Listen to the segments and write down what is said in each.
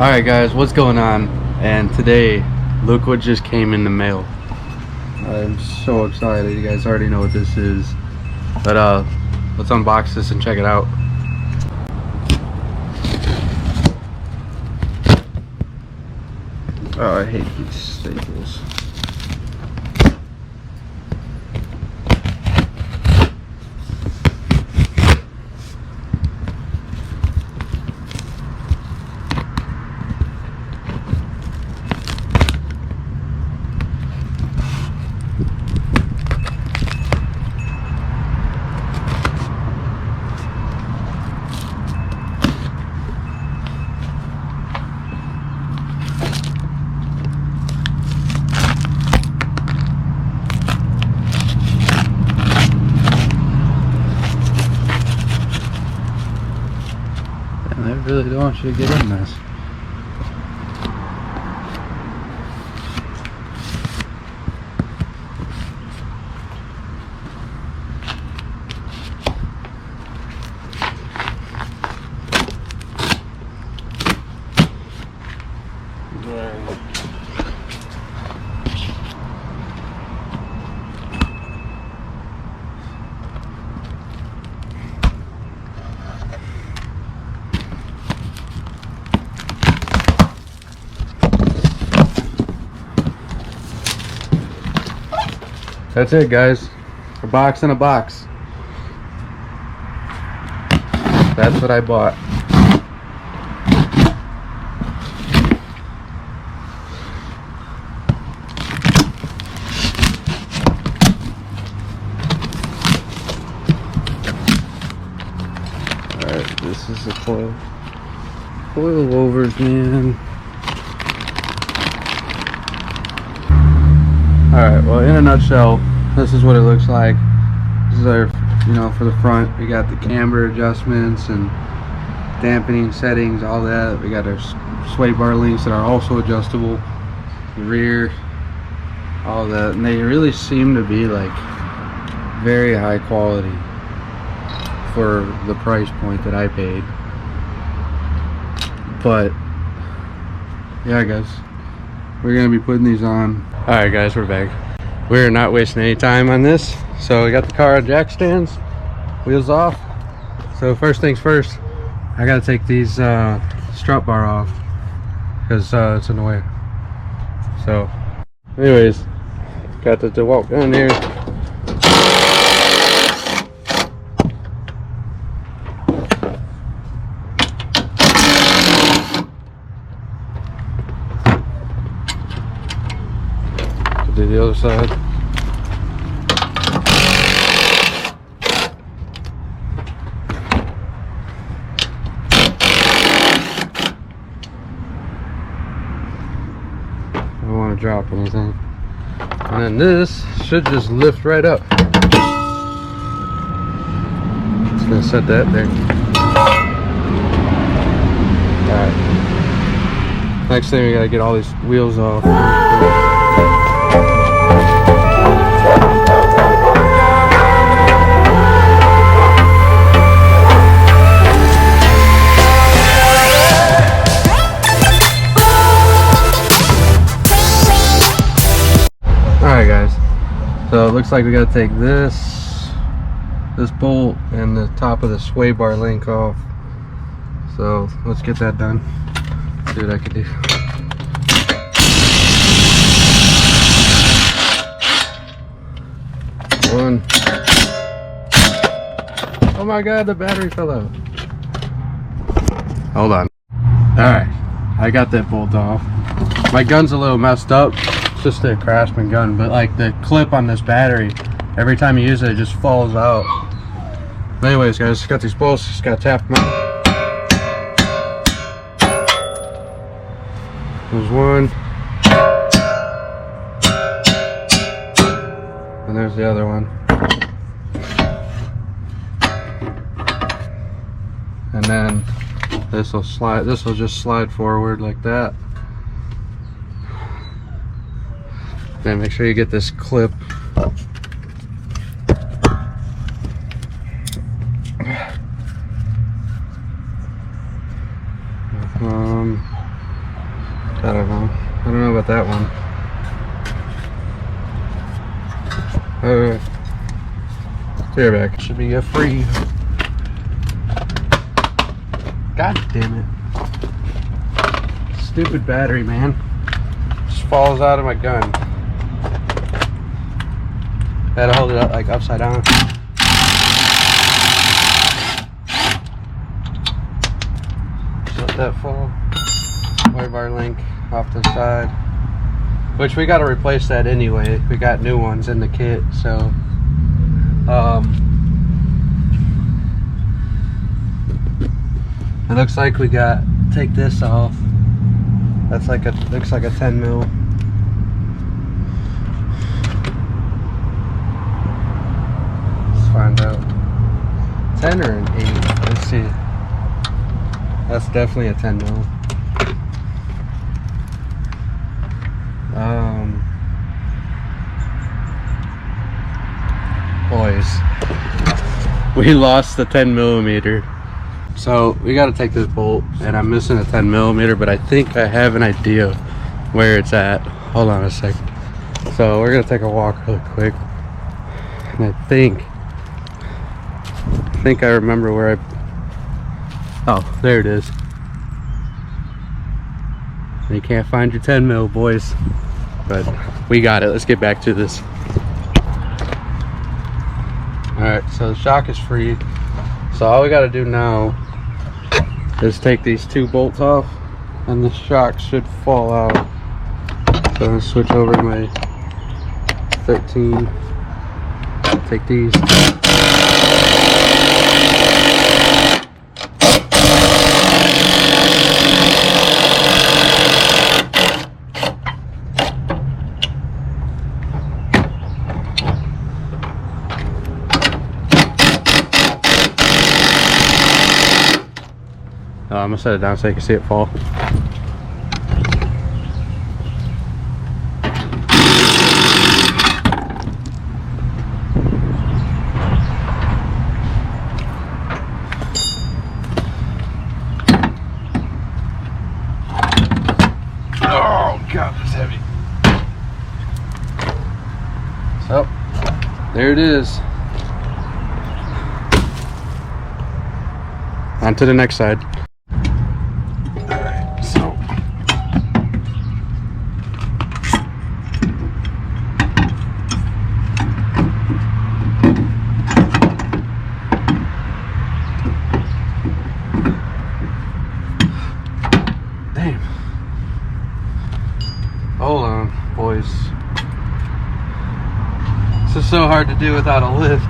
Alright guys, what's going on? And today, look what just came in the mail. I'm so excited. You guys already know what this is. But let's unbox this and check it out. Oh, I hate these staples. I really don't want you to get in this. That's it, guys. A box in a box. That's what I bought. Alright, this is the coilovers, man. Alright, well, in a nutshell, this is what it looks like. This is our, for the front, we got the camber adjustments and dampening settings, all that. We got our sway bar links that are also adjustable. The rear, all that. And they really seem to be like very high quality for the price point that I paid. But yeah, guys, we're gonna be putting these on. Alright guys, we're back. We're not wasting any time on this. So we got the car on jack stands, wheels off. So first things first, I gotta take these strut bar off because it's in the way. So anyways, got the DeWalt gun here. Do the other side. I don't want to drop anything. And then this should just lift right up. Just gonna set that there. Alright. Next thing, we gotta get all these wheels off. Alright guys, so it looks like we gotta take this bolt and the top of the sway bar link off. So let's get that done. See what I can do. One. Oh my god, the battery fell out. Hold on. Alright, I got that bolt off. My gun's a little messed up. It's just a Craftsman gun, but like the clip on this battery, every time you use it, it just falls out. But anyways guys, got these bolts, just gotta tap them out. There's one. And there's the other one. And then this will just slide forward like that. Then make sure you get this clip. with that one. Here back. Should be a free. God damn it. Stupid battery, man. Just falls out of my gun. Gotta hold it up like upside down. Just let that fall. Sway bar link off the side. Which we gotta replace that anyway. We got new ones in the kit, so it looks like we got take this off. That's like looks like a 10 mil. Let's find out. 10 or an 8? Let's see. That's definitely a 10 mil. Boys, we lost the 10 millimeter. So we got to take this bolt, and I'm missing a 10 millimeter, but I think I have an idea where it's at. Hold on a second. So we're gonna take a walk really quick, and I think I remember where oh, there it is. You can't find your 10 mil, boys, but we got it. Let's get back to this. All right, so the shock is free. So all we got to do now is take these 2 bolts off, and the shock should fall out. So I'm gonna switch over to my 13. Take these. I'm gonna set it down so you can see it fall. Oh God, that's heavy. So, there it is. On to the next side. Hold on, boys. This is so hard to do without a lift.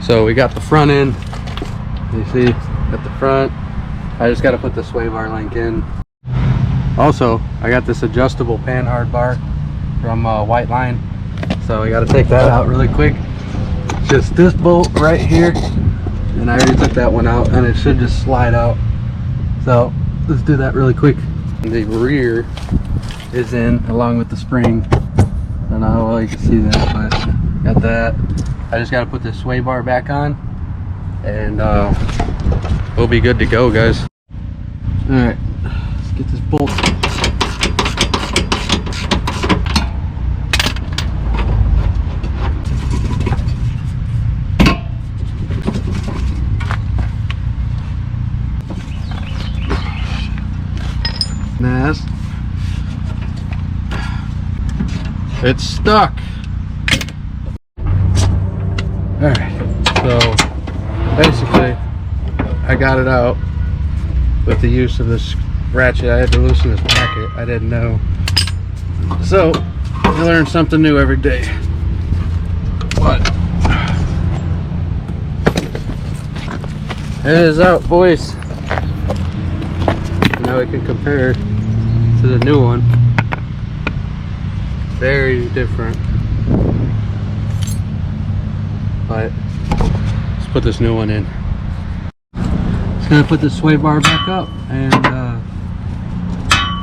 So we got the front end. You see, at the front. I just got to put the sway bar link in. Also, I got this adjustable panhard bar from White Line. So we got to take that out really quick. Just this bolt right here. And I already took that one out, and it should just slide out. So let's do that really quick. The rear is in along with the spring. I don't know how well you can see that, but got that. I just got to put the sway bar back on, and we'll be good to go, guys. All right, let's get this bolt. Nice. It's stuck. All right, so basically I got it out with the use of this ratchet. I had to loosen this bracket. I didn't know. So you learn something new every day. But it is out, boys. Now we can compare to the new one. Very different. But let's put this new one in. Just gonna put the sway bar back up, and oh,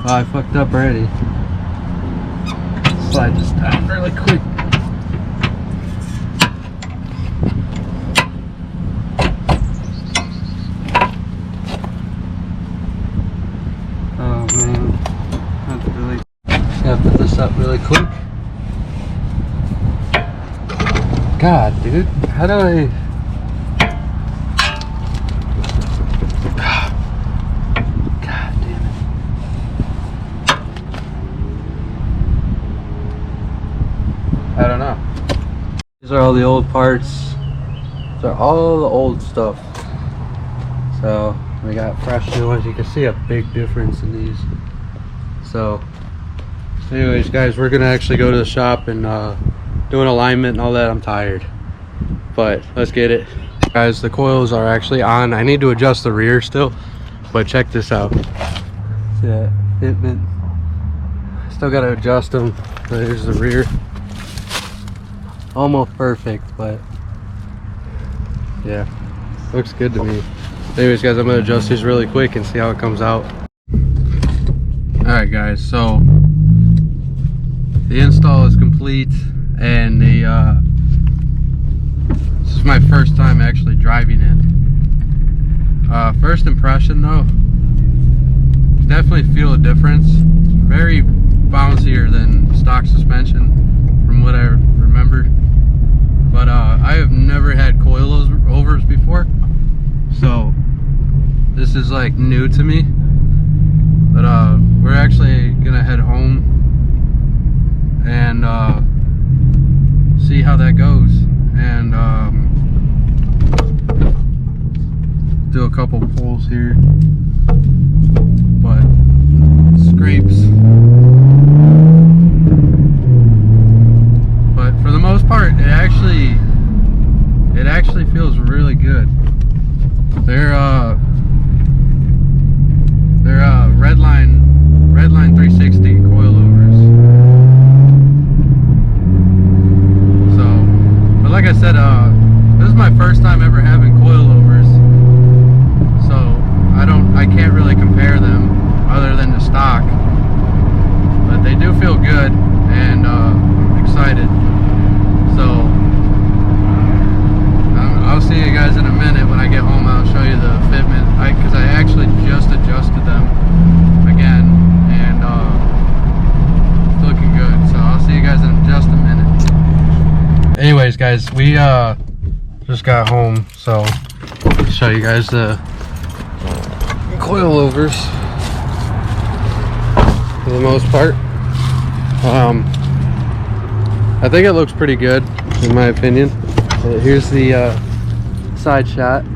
I fucked up already. Slide this down really quick. put this up really quick. God, dude, how do I? God damn it! I don't know. These are all the old parts. These are all the old stuff. So we got fresh new ones. You can see a big difference in these. So anyways, guys, we're gonna actually go to the shop and do an alignment and all that. I'm tired, but let's get it. Guys, the coils are actually on. I need to adjust the rear still, but check this out. See that fitment? Still gotta adjust them. There's the rear. Almost perfect, but yeah, looks good to me. Anyways, guys, I'm gonna adjust these really quick and see how it comes out. All right, guys, so the install is complete, and this is my first time actually driving it. First impression though, definitely feel a difference. It's very bouncier than stock suspension from what I remember, but I have never had coilovers before, so this is like new to me. But we're actually gonna head home and see how that goes, and do a couple pulls here, but scrapes, but for the most part it actually feels really good. They're redline 360 coilovers. So, but like I said, this is my first time ever having coilovers, so I can't really compare them other than the stock, but they do feel good, and I'm excited. So I'll see you guys in a minute. When I get home, I'll show you the fitment, because I actually just adjusted them again, and it's looking good. So I'll see you guys in just a minute. Anyways, guys, we just got home, so I'll show you guys the coilovers for the most part. I think it looks pretty good in my opinion. Here's the side shot. I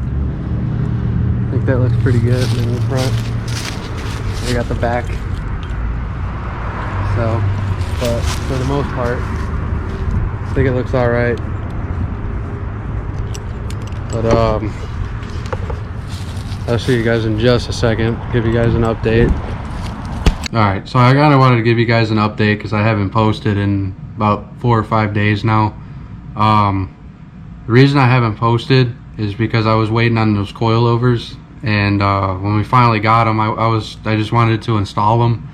think that looks pretty good. And in the front, we got the back. So, but for the most part, I think it looks all right. But I'll see you guys in just a second. Give you guys an update. All right, so I kind of wanted to give you guys an update because I haven't posted in about 4 or 5 days now. The reason I haven't posted is because I was waiting on those coilovers, and when we finally got them, I just wanted to install them.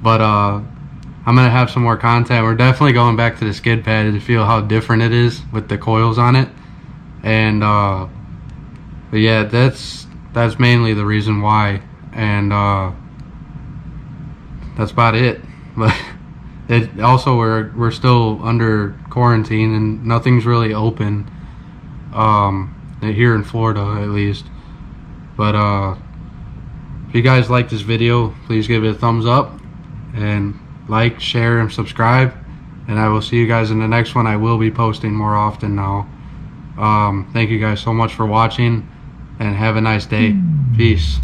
But I'm gonna have some more content. We're definitely going back to the skid pad to feel how different it is with the coils on it, and but yeah, that's mainly the reason why, and that's about it. But it also, we're still under quarantine and nothing's really open here in Florida, at least. But if you guys like this video, please give it a thumbs up and like, share, and subscribe, and I will see you guys in the next one. I will be posting more often now. Thank you guys so much for watching, and have a nice day. Peace.